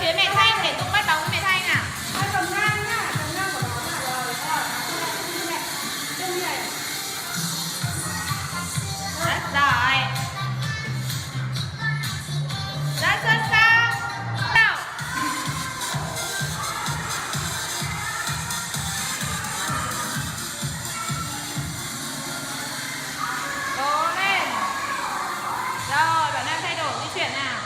phía mẹ Thanh để Dung bắt bóng với mẹ Thanh nào. Cầm ngang nhá, cầm ngang của nó là rồi. Dung này. Rất giỏi. Rất xuất sắc. Nào. Cố lên. Rồi, bạn Nam thay đổi di chuyển nào.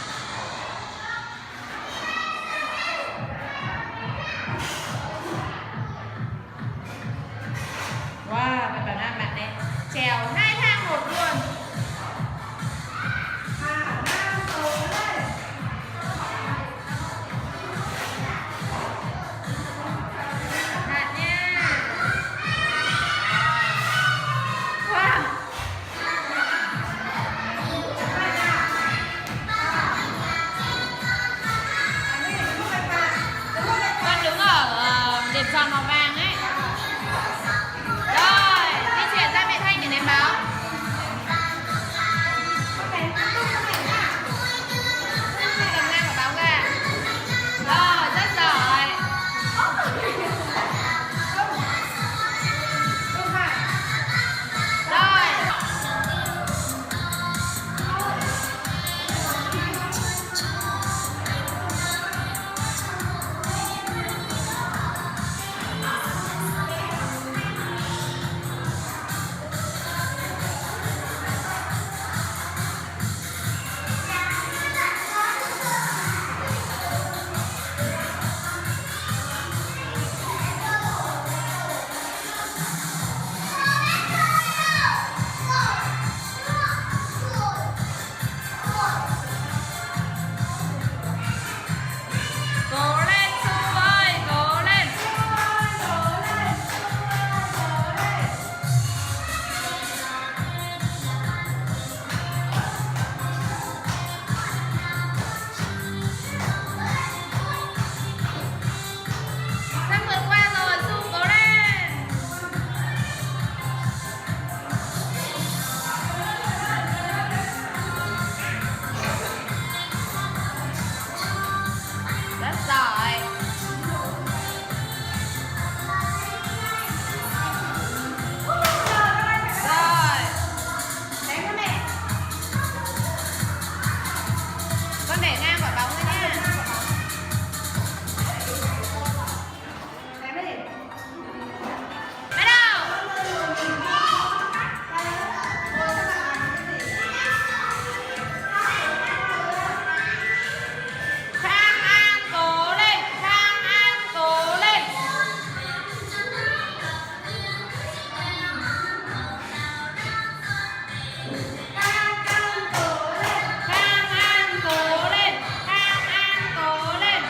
Wow, bạn Nam bạn này trèo 2 thang một luôn. Hà Nam cố lên. Hạt nha. Wow. Con đứng ở điểm tròn màu vàng ấy. Rồi, di chuyển ra mẹ Thanh để ném bóng. Cầm ngang quả bóng ra. Rồi, rất giỏi. Rồi. Cố lên Su ơi, cố lên. Sắp vượt qua rồi, Su cố lên. Rất giỏi. Rồi. Đánh con mẹ. Con để ngang quả bóng ra nha. Đánh đi. Bắt đầu. Khang An cố lên, Khang An cố lên. Khang An cố lên, Khang An cố lên.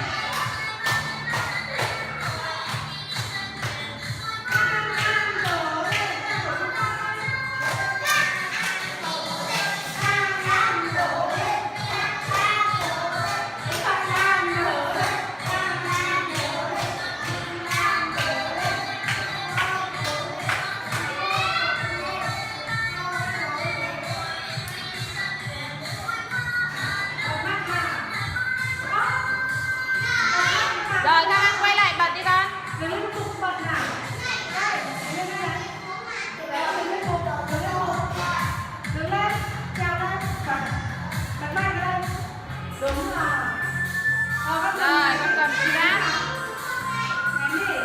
Rồi Khang An quay lại bật đi con. Đứng lên bụng bật nào. Đây, đứng lên đây. Đấy, đứng lên bụng, đứng lên bụng. Đứng lên, trèo lên, bật. Bật mạnh lên. Đúng rồi. Rồi con cầm giraffe. Ném đi.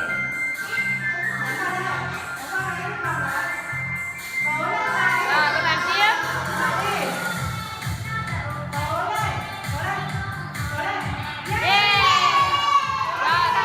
Ném vào đây. Ném vào cái vòng đấy. Cố lên này. Rồi con làm tiếp. Lại đi. Cố lên. Cố lên. Cố lên. Yeah. Rồi con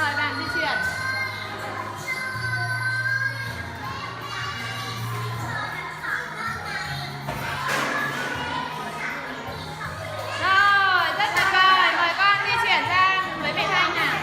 Mời bạn di chuyển. Rồi, rất tuyệt vời. Mời con di chuyển sang với mẹ Thanh nào.